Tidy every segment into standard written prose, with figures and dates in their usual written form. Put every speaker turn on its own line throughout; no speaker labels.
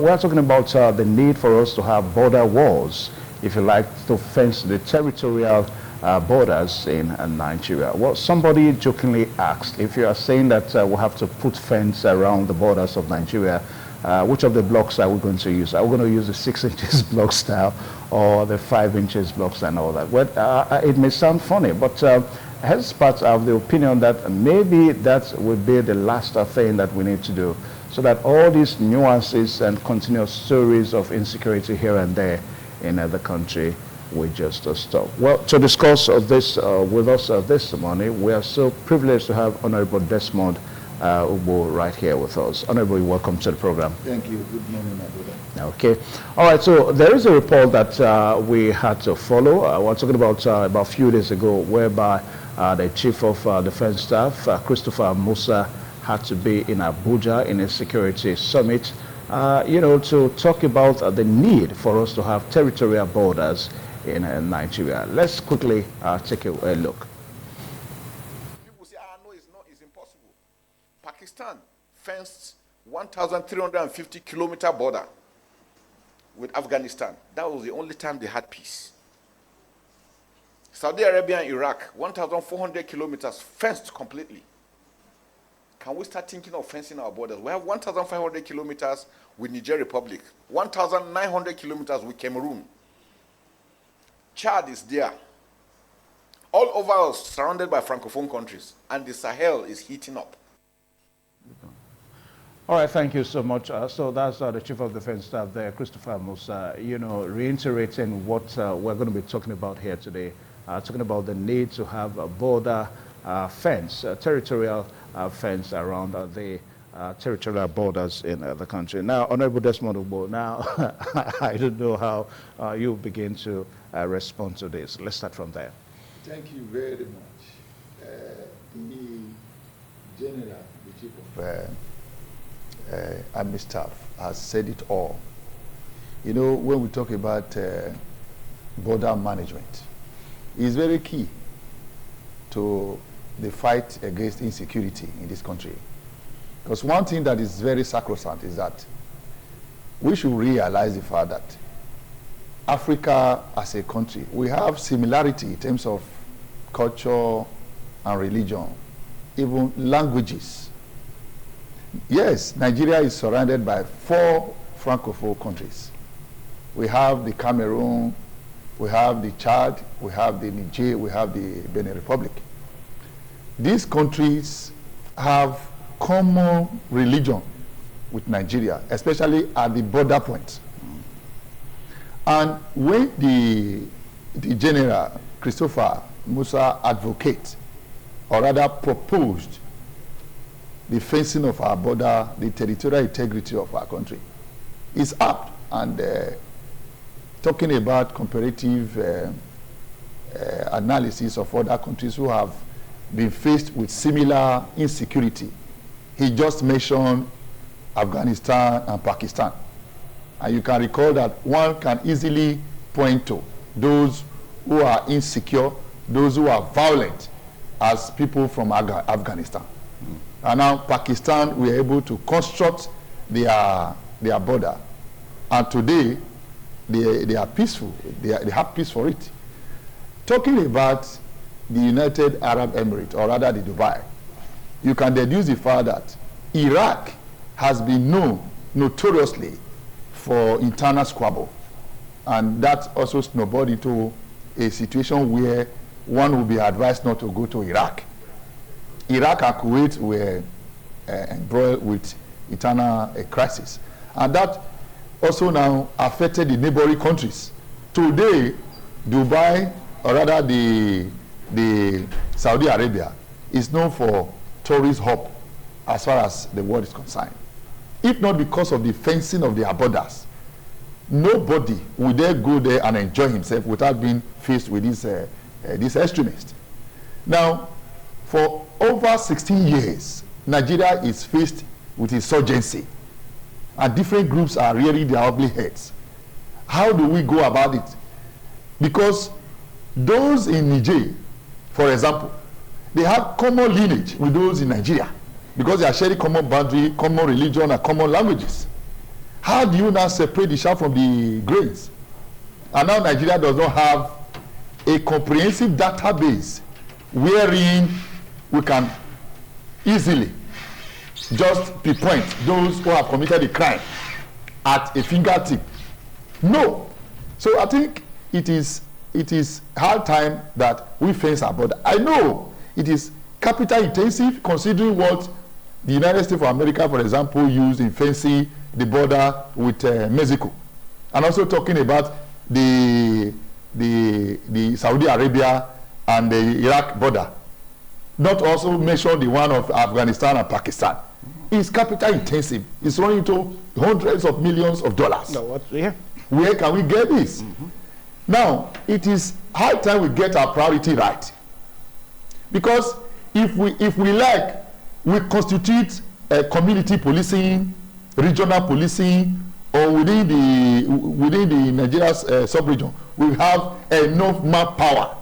We're talking about the need for us to have border walls, if you like, to fence the territorial borders in Nigeria. Well, somebody jokingly asked, if you are saying that we have to put fence around the borders of Nigeria, which of the blocks are we going to use? Are we going to use the 6 inches block style or the 5 inches blocks and all that? Well, it may sound funny, but experts have the opinion that maybe that would be the last thing that we need to do, so that all these nuances and continuous stories of insecurity here and there in the country will just stop. Well, to discuss this with us this morning, we are so privileged to have Honorable Desmond Ugbo right here with us. Honorable, welcome to the program.
Thank you. Good morning, my brother.
Okay. All right, so there is a report that we had to follow. We're talking about a few days ago, whereby the Chief of Defense Staff, Christopher Musa, had to be in Abuja in a security summit, to talk about the need for us to have territorial borders in Nigeria. Let's quickly take a look.
People say, no, it's impossible. Pakistan fenced 1,350-kilometer border with Afghanistan. That was the only time they had peace. Saudi Arabia and Iraq, 1,400 kilometers fenced completely. Can we start thinking of fencing our borders? We have 1,500 kilometers with Niger Republic, 1,900 kilometers with Cameroon. Chad is there. All over us, surrounded by Francophone countries, and the Sahel is heating up.
All right, thank you so much. So that's the Chief of Defense Staff there, Christopher Musa, reiterating what we're going to be talking about here today, talking about the need to have a border fence, territorial fence around the territorial borders in the country. Now, Honorable Desmond Ugbo, now I don't know how you begin to respond to this. Let's start from there.
Thank you very much. The General, the Chief of Army Staff, has said it all. When we talk about border management, it's very key to the fight against insecurity in this country. Because one thing that is very sacrosanct is that we should realize the fact that Africa as a country, we have similarity in terms of culture and religion, even languages. Yes, Nigeria is surrounded by 4 Francophone countries. We have the Cameroon, we have the Chad, we have the Niger, we have the Benin Republic. These countries have common religion with Nigeria, especially at the border points. And when the General Christopher Musa advocates, or rather proposed, the fencing of our border, the territorial integrity of our country, is apt and talking about comparative analysis of other countries who have been faced with similar insecurity. He just mentioned Afghanistan and Pakistan. And you can recall that one can easily point to those who are insecure, those who are violent, as people from Afghanistan. And now Pakistan, we are able to construct their border. And today, they are peaceful. They have peace for it. Talking about the United Arab Emirates, or rather the Dubai, you can deduce the fact that Iraq has been known notoriously for internal squabble. And that also snowballed into a situation where one would be advised not to go to Iraq. Iraq and Kuwait were embroiled with internal crisis. And that also now affected the neighboring countries. Today, Dubai, or rather the Saudi Arabia, is known for tourist hub as far as the world is concerned. If not because of the fencing of their borders, nobody would dare go there and enjoy himself without being faced with these extremists. Now, for over 16 years, Nigeria is faced with insurgency, and different groups are rearing their ugly heads. How do we go about it? Because those in Niger, for example, they have common lineage with those in Nigeria, because they are sharing common boundary, common religion, and common languages. How do you now separate the chaff from the grains? And now Nigeria does not have a comprehensive database wherein we can easily just pinpoint those who have committed a crime at a fingertip. No. So I think it is high time that we fence our border. I know it is capital intensive, considering what the United States of America, for example, used in fencing the border with Mexico, and also talking about the Saudi Arabia and the Iraq border. Not also mention the one of Afghanistan and Pakistan. It's capital intensive. It's running into hundreds of millions of dollars.
No, what? Yeah.
Where can we get this? Now, it is high time we get our priority right. Because if we like, we constitute community policing, regional policing, or within the Nigeria's sub-region, we have enough manpower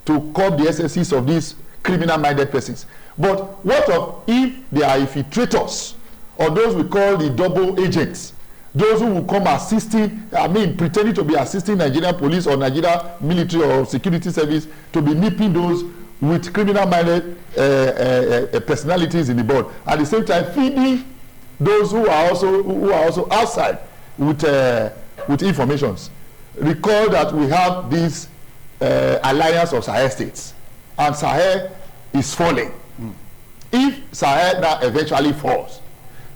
to curb the excesses of these criminal-minded persons. But what of if they are infiltrators, or those we call the double agents, those who will come assisting, pretending to be assisting Nigerian police or Nigeria military or security service to be nipping those with criminal-minded personalities in the board, at the same time feeding those who are also outside with informations. Recall that we have this alliance of Sah States, and Sahel is falling. If Sahel now eventually falls,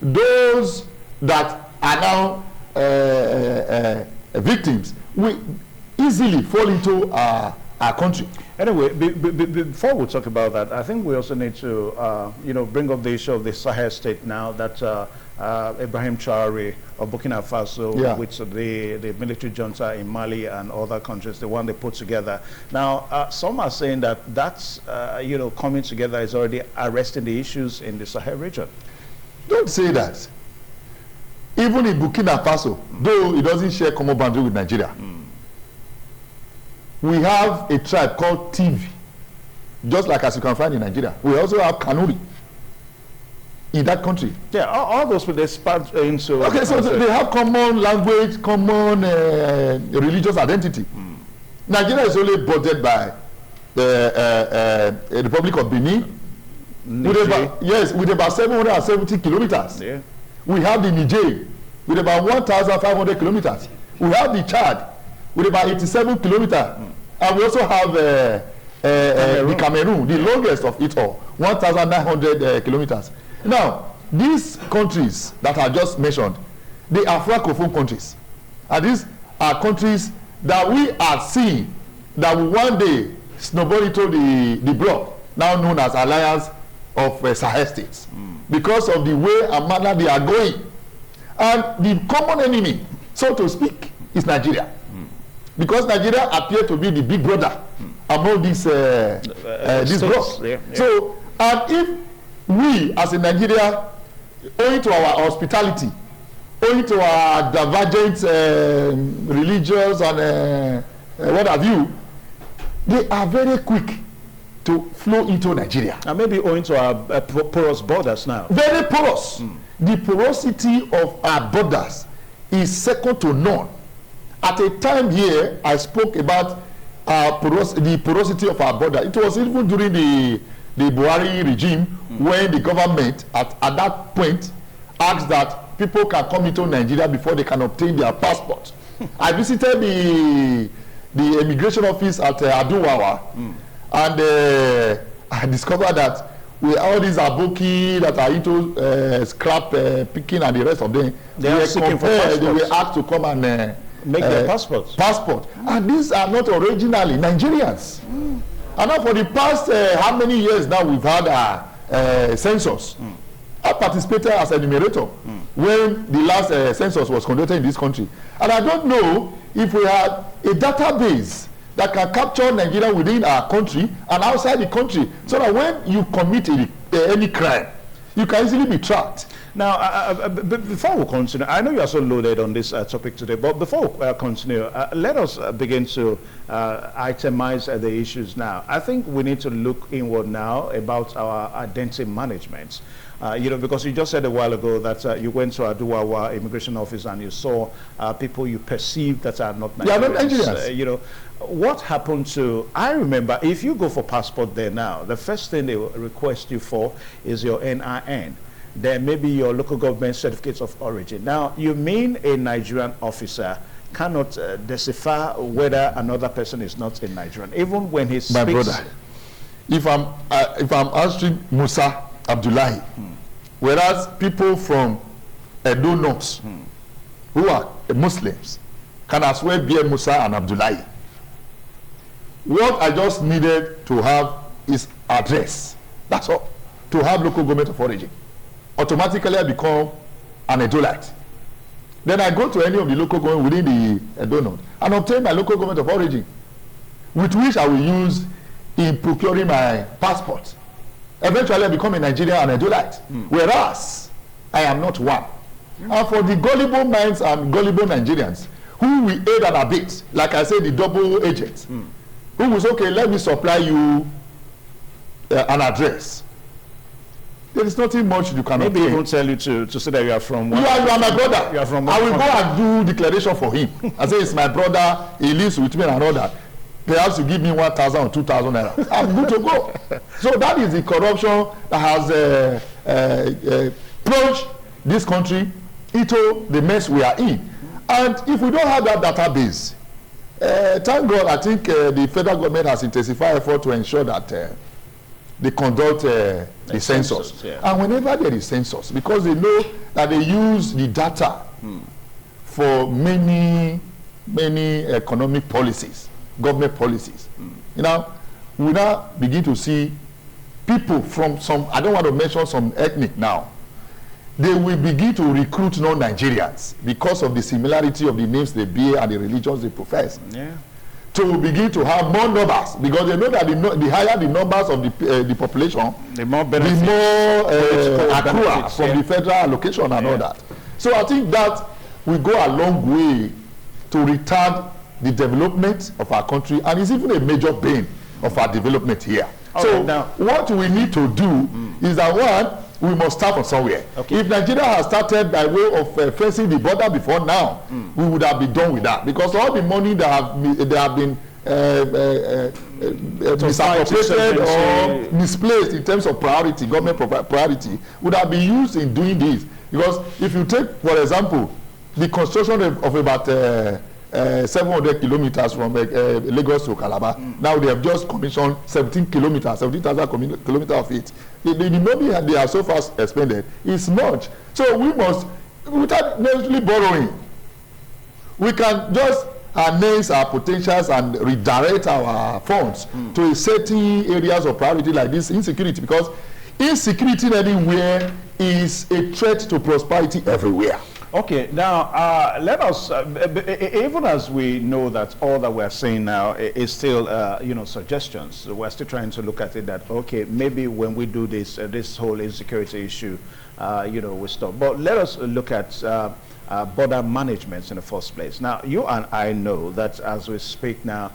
those that are now victims will easily fall into our country.
Anyway, before we talk about that, I think we also need to, bring up the issue of the Sahel state now that Ibrahim Traore of Burkina Faso, which the military junta in Mali and other countries, the one they put together. Now, some are saying that that's, coming together is already arresting the issues in the Sahel region.
Don't say that. Even in Burkina Faso, though it doesn't share common boundary with Nigeria, we have a tribe called TV, just like as you can find in Nigeria. We also have Kanuri in that country.
Yeah, all those people, they span into...
Okay, so they have common language, common religious identity. Nigeria is only bordered by the Republic of Benin, with about 770 kilometers. Yeah. We have the Niger with about 1,500 kilometers. We have the Chad with about 87 kilometers. And we also have the Cameroon, the longest of it all, 1,900 kilometers. Now, these countries that I just mentioned, they are Francophone countries. And these are countries that we are seeing that will one day snowball into the bloc, now known as Alliance of Sah States, because of the way and manner they are going. And the common enemy, so to speak, is Nigeria. Because Nigeria appears to be the big brother among these blocks. Yeah. So, and if we as in Nigeria, owing to our hospitality, owing to our divergent religions and what have you, they are very quick to flow into Nigeria.
And maybe owing to our porous borders now.
Very porous. The porosity of our borders is second to none. At a time here, I spoke about the porosity of our border. It was even during the Buhari regime when the government at that point asked that people can come into Nigeria before they can obtain their passport. I visited the immigration office at Aduwawa, and I discovered that with all these aboki that are into scrap picking and the rest of them, they were asked to come and
make their passports.
And these are not originally Nigerians. And now for the past how many years now we've had a census. I participated as an enumerator when the last census was conducted in this country. And I don't know if we had a database that can capture Nigeria within our country and outside the country, so that when you commit any crime, you can easily be tracked.
Now, before we continue, I know you are so loaded on this topic today, but before we continue, let us begin to itemize the issues now. I think we need to look inward now about our identity management. because you just said a while ago that you went to Aduwawa immigration office and you saw people you perceived that are not Nigerians.
They are not Nigerians.
What happened to, I remember, if you go for passport there now, the first thing they will request you for is your NIN. Then maybe your local government certificates of origin. Now, you mean a Nigerian officer cannot decipher whether another person is not a Nigerian, even when he speaks?
My brother, if I'm answering Musa Abdullahi, whereas people from Edo North, who are Muslims, can as well be a Musa and Abdullahi. What I just needed to have is address. That's all. To have local government of origin. Automatically I become an Edolite. Then I go to any of the local government within the Edo North and obtain my local government of origin, with which I will use in procuring my passport. Eventually I become a Nigerian and Edolite. Whereas I am not one. And for the gullible minds and gullible Nigerians who will aid and abet, like I said, the double agents, who was okay, let me supply you an address. There is nothing much you cannot
Maybe even tell you to say that you are from one.
You are my brother.
You are from
I will go and do declaration for him. I say it's my brother, he lives with me and all that. Perhaps you give me 1,000 or 2,000 naira. I'm good to go. So that is the corruption that has plunged this country into the mess we are in. And if we don't have that database, thank God, I think the federal government has intensified effort to ensure that they conduct the census. Yeah. And whenever there is census, because they know that they use the data for many economic policies, government policies. We now begin to see people from some, I don't want to mention some ethnic now, they will begin to recruit non-Nigerians because of the similarity of the names they bear and the religions they profess. Yeah. To begin to have more numbers, because they know that the higher the numbers of the population,
the more benefits,
the more accrue from the federal allocation and all that. So I think that will go a long way to retard the development of our country, and it's even a major bane of our development here. So now, what we need to do is that, one, we must start from somewhere. Okay. If Nigeria has started by way of fencing the border before now, we would have been done with that, because all the money that have been misappropriated or misplaced in terms of priority, government priority, would have been used in doing this. Because if you take, for example, the construction of about 700 kilometers from Lagos to Calabar, now they have just commissioned 17,000 kilometers of it. The money they have so far expended is much. So we must, without necessarily borrowing, we can just harness our potentials and redirect our funds to certain areas of priority like this insecurity, because insecurity anywhere is a threat to prosperity everywhere.
Okay, now let us, even as we know that all that we're saying now is still, suggestions. We're still trying to look at it that, okay, maybe when we do this, this whole insecurity issue, we stop. But let us look at border management in the first place. Now, you and I know that as we speak now,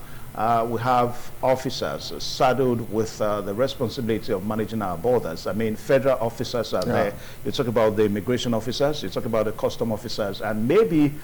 we have officers saddled with the responsibility of managing our borders. I mean, federal officers are there. You talk about the immigration officers, you talk about the custom officers, and maybe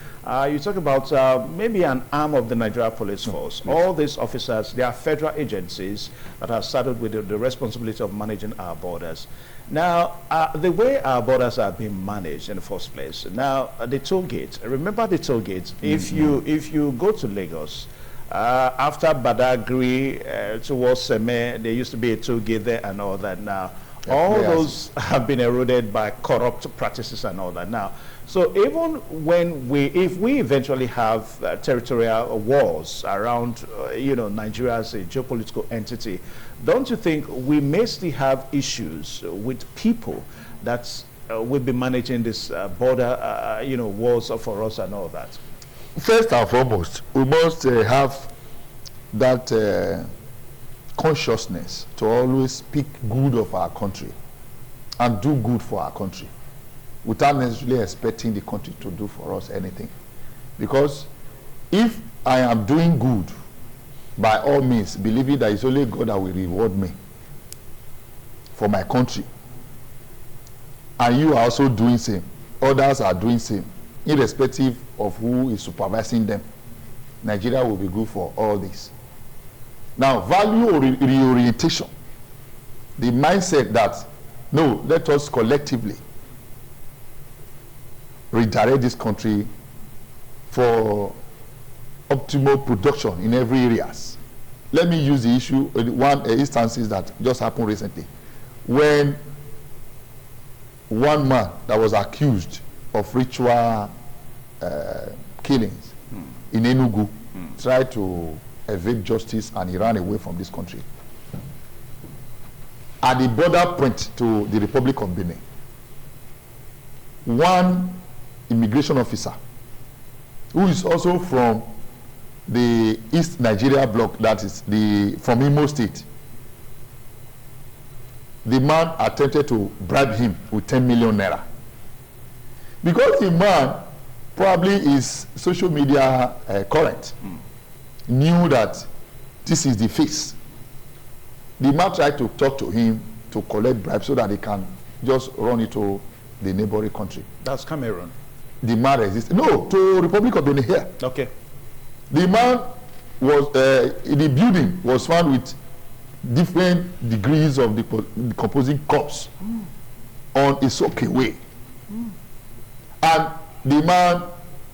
you talk about maybe an arm of the Nigeria Police Force. All these officers, they are federal agencies that are saddled with the responsibility of managing our borders. Now, the way our borders are being managed in the first place, now the toll gate, remember the toll gate, if you go to Lagos, after Badagry towards Seme, there used to be a toll gate there and all that now. All those have been eroded by corrupt practices and all that now. So even when if we eventually have territorial wars around, Nigeria as a geopolitical entity, don't you think we may still have issues with people that will be managing this border, wars for us and all that?
First and foremost, we must have that consciousness to always speak good of our country and do good for our country without necessarily expecting the country to do for us anything. Because if I am doing good, by all means, believing that it's only God that will reward me for my country, and you are also doing same, others are doing same, irrespective of who is supervising them, Nigeria will be good for all this. Now, value reorientation, the mindset that, no, let us collectively redirect this country for optimal production in every areas. Let me use the issue, one instances that just happened recently, when one man that was accused of ritual killings in Enugu tried to evade justice and he ran away from this country. At the border point to the Republic of Benin, one immigration officer who is also from the East Nigeria bloc, that is from Imo State, the man attempted to bribe him with 10 million naira. Because the man probably is social media current, knew that this is the face. The man tried to talk to him to collect bribes so that he can just run into the neighboring country.
That's Cameroon.
The man resisted. No, to Republic of Benin here.
Okay.
The man was, the building was found with different degrees of decomposing corpse on a soak away. And the man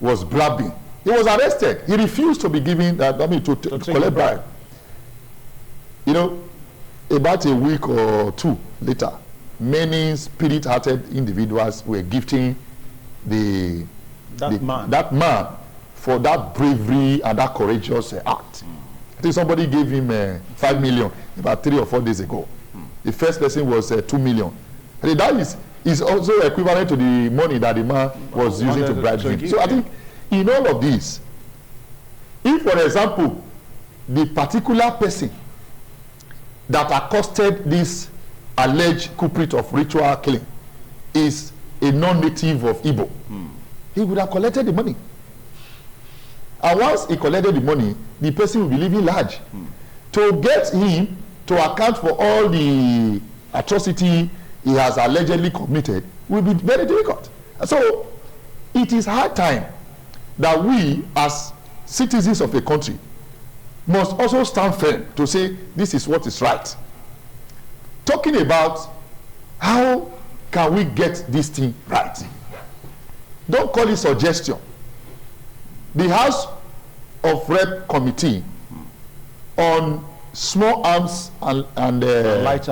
was blabbing. He was arrested. He refused to be given that, to collect bribe. You know, about a week or two later, many spirit-hearted individuals were gifting that man for that bravery and that courageous act. I think somebody gave him 5 million about 3 or 4 days ago. The first person was 2 million. I think that is also equivalent to the money that the man was using to bribe him. So I think in all of this, if, for example, the particular person that accosted this alleged culprit of ritual killing is a non-native of Igbo, he would have collected the money. And once he collected the money, the person will be living large. To get him to account for all the atrocity he has allegedly committed will be very difficult. So it is high time that we, as citizens of a country, must also stand firm to say this is what is right. Talking about how can we get this thing right? Don't call it suggestion. The House of Rep Committee on Small Arms and light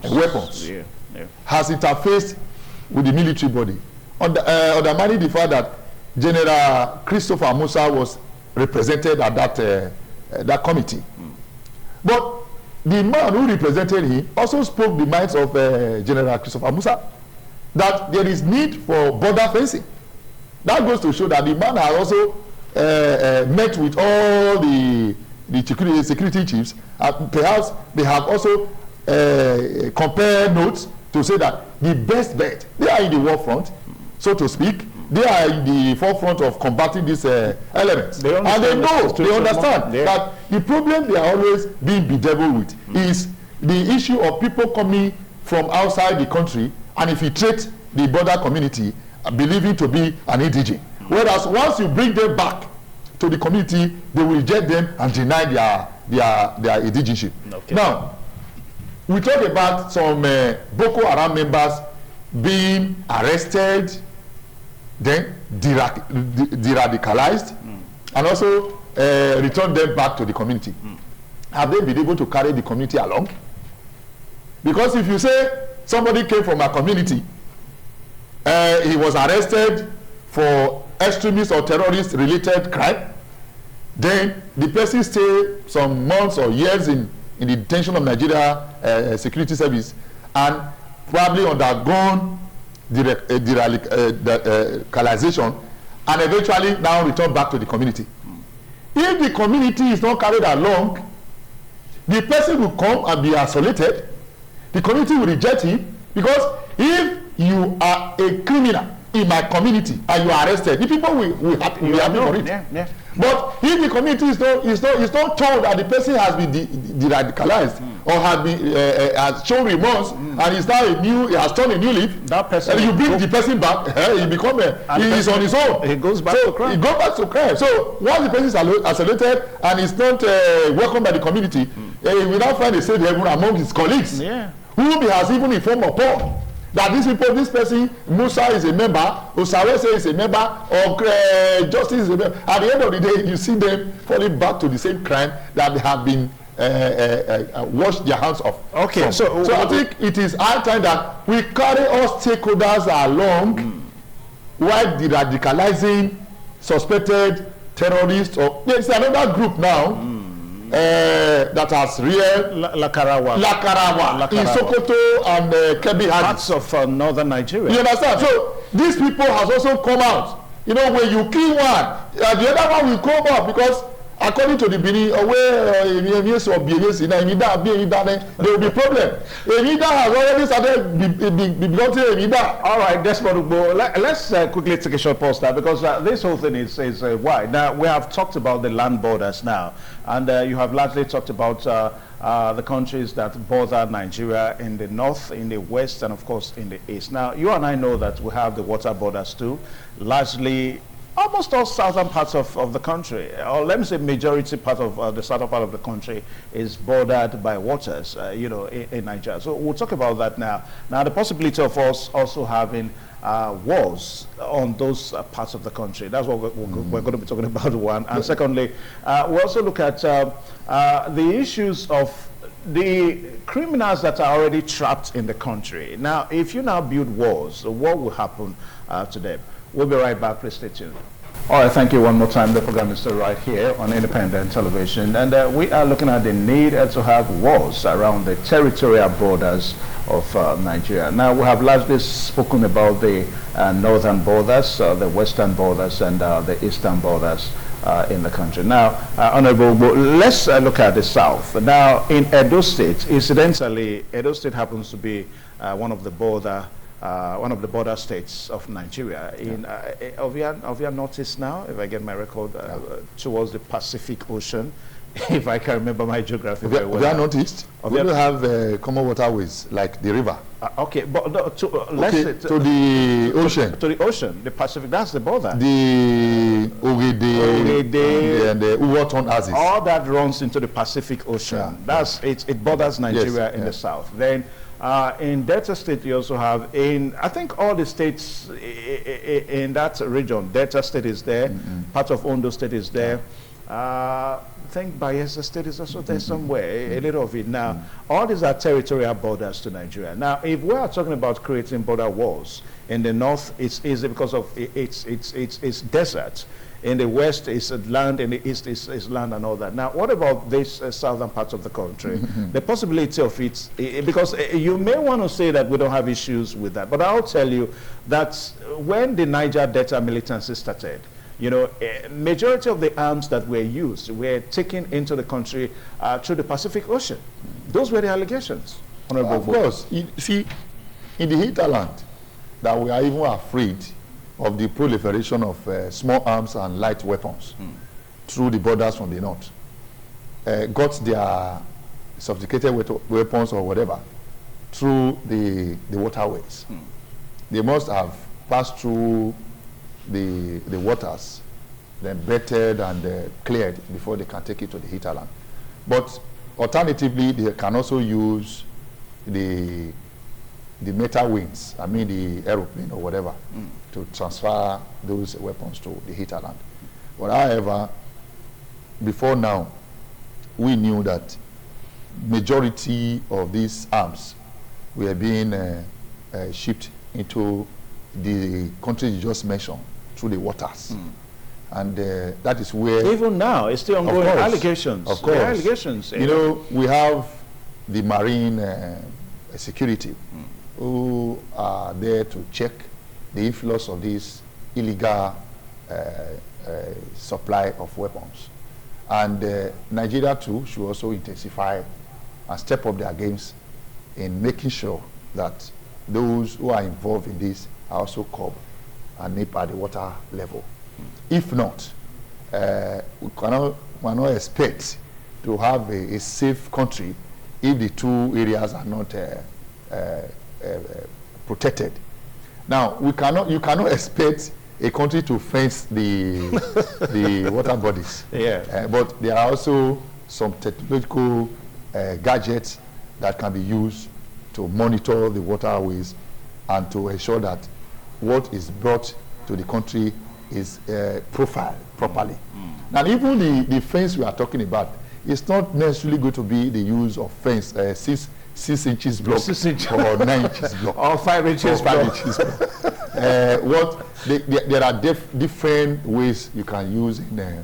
weapons has interfaced with the military body, undermining the fact that General Christopher Musa was represented at that committee. But the man who represented him also spoke the minds of General Christopher Musa, that there is need for border fencing. That goes to show that the man has also met with all the security chiefs. Perhaps they have also compared notes to say that the best bet, they are in the war front, so to speak. They are in the forefront of combating these elements. And they know, they understand that the problem they are always being bedeviled with is the issue of people coming from outside the country and infiltrate the border community, believing to be an indigene. Whereas once you bring them back to the community, they will reject them and deny their indigenship. Okay. Now, we talk about some Boko Haram members being arrested, then de-radicalized, and also return them back to the community. Have they been able to carry the community along? Because if you say somebody came from a community, he was arrested for extremist or terrorist related crime, then the person stay some months or years in the detention of Nigeria Security Service and probably undergone radicalization and eventually now return back to the community. If the community is not carried along, the person will come and be isolated. The community will reject him, because if you are a criminal in my community and you are arrested, the people will be happy for it. But if the community is not told that the person has been de-radicalized or has shown remorse and is now he has turned a new leaf,
that person,
and you bring the person back, he become he is on his own.
He goes back to crime.
He goes back to crime. So once the person is isolated and is not welcomed by the community, he will now find a safe haven among his colleagues, who has even informed upon that this person, Musa is a member, Osawese is a member, or Justice is a member. At the end of the day, you see them falling back to the same crime that they have been washed their hands off.
Okay,
so I think it is high time that we carry all stakeholders along while de-radicalizing suspected terrorists, or there's another group now that has real Lakarawa in Sokoto and Kebbi
parts of northern Nigeria.
You understand? So these people has also come out. You know, when you kill one, the other one will come out, because according to the Bini, there will be problem. Emida has already started.
All right, let's quickly take a short pause now, because this whole thing is wide. Now, we have talked about the land borders now, and you have largely talked about the countries that border Nigeria in the north, in the west, and of course in the east. Now, you and I know that we have the water borders too, largely almost all southern parts of the country, or let me say majority part of the southern part of the country is bordered by waters, you know, in Nigeria. So we'll talk about that now. Now, the possibility of us also having wars on those parts of the country. That's what we're going to be talking about, one. And secondly, we also look at the issues of the criminals that are already trapped in the country. Now, if you now build walls, what will happen to them? We'll be right back. Please stay tuned. All right, thank you one more time. The program is still right here on independent television, and we are looking at the need to have walls around the territorial borders of Nigeria. Now, we have largely spoken about the northern borders, the western borders, and the eastern borders in the country. Now, Honorable, let's look at the south. Now, in Edo State, incidentally, Edo State happens to be one of the border states of Nigeria. In Ovia Northeast now, if I get my record, towards the Pacific Ocean, if I can remember my geography very well.
Ovia Northeast? We don't have common waterways like the river.
Okay, but to
the ocean.
To the ocean, the Pacific, that's the border.
The Ogede and the Uwaton Axis.
All that runs into the Pacific Ocean. It borders Nigeria in the south. Then in Delta State, you also have, I think all the states in that region, Delta State is there, part of Ondo State is there. I think Bayelsa State is also there somewhere, a little of it. Now, all these are territorial borders to Nigeria. Now, if we are talking about creating border walls, in the north, it's easy because of it's desert. In the west, it's land. In the east, is land and all that. Now, what about these southern parts of the country? The possibility of it, because you may want to say that we don't have issues with that, but I'll tell you that when the Niger Delta militancy started, you know, majority of the arms that were used were taken into the country through the Pacific Ocean. Those were the allegations.
Of course. You see, in the hinterland, that we are even afraid of the proliferation of small arms and light weapons through the borders from the north. Got their sophisticated weapons or whatever through the waterways. They must have passed through the waters, then bettered and cleared before they can take it to the hinterland. But alternatively, they can also use the metal wings, I mean the aeroplane or whatever, to transfer those weapons to the hinterland. But however, before now, we knew that majority of these arms were being shipped into the countries you just mentioned through the waters. And that is where...
Even now, it's still ongoing allegations.
Of course.
Allegations.
You know, we have the marine security who are there to check the influence of this illegal supply of weapons. And Nigeria too should also intensify and step up their games in making sure that those who are involved in this are also curbed and nipped at the water level. If not, we cannot expect to have a safe country if the two areas are not protected. Now, you cannot expect a country to fence the water bodies.
Yeah.
But there are also some technological gadgets that can be used to monitor the waterways and to ensure that what is brought to the country is profiled properly. Now, even the fence we are talking about, it's not necessarily going to be the use of fence 6 inches block
6 inches.
or 9 inches block
Or 5 inches
or 5
block.
inches block. There are different ways you can use in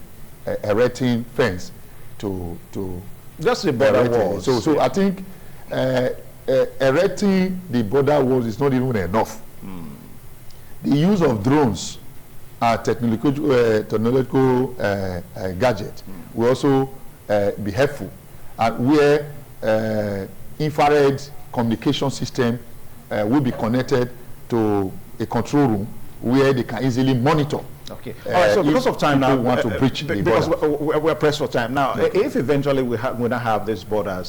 erecting fence to
Just the border walls.
So I think erecting the border walls is not even enough. The use of drones and technological gadget will also be helpful, and where infrared communication system will be connected to a control room where they can easily monitor.
Okay. All right. So because of time now,
want to breach the
because
border.
we're pressed for time now. Okay. If eventually we not have these border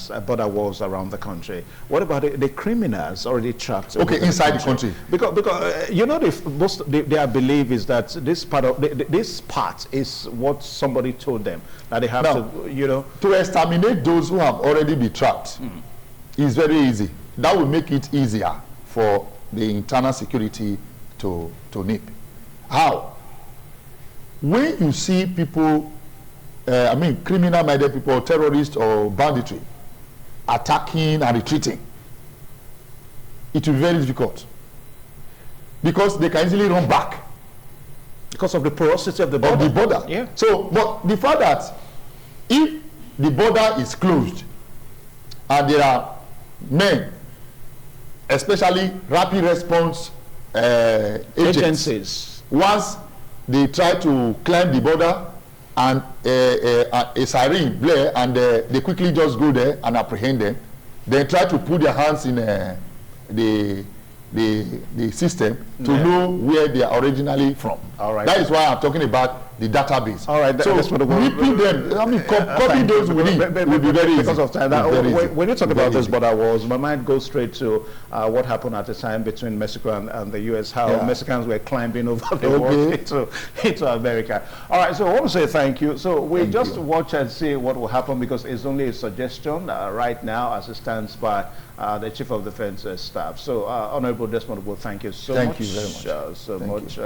walls around the country, what about the criminals already trapped?
Okay, inside the country.
Because you know, their belief is that this part is what somebody told them that they have
now,
to, you know,
to exterminate those who have already been trapped is very easy. That will make it easier for the internal security to nip. How? When you see people, criminal-minded people, terrorists or banditry, attacking and retreating, it will be very difficult because they can easily run back
because of the porosity of the border. Yeah.
So, but the fact that if the border is closed and there are men, especially rapid response agencies, once they try to climb the border and a siren blare and they quickly just go there and apprehend them, then try to put their hands in the system to know where they are originally from.
All right.
That is why I'm talking about the database.
All right.
So repeat them. Copy those within will be very easy.
Because of time. Now, when you talk about those border walls, my mind goes straight to what happened at the time between Mexico and the U.S., how Mexicans were climbing over the wall into America. All right, so I want to say thank you. So we just watch and see what will happen, because it's only a suggestion right now as it stands by the Chief of Defense Staff. So, Honorable Desmond, thank you so much.
Thank you very much.
So much.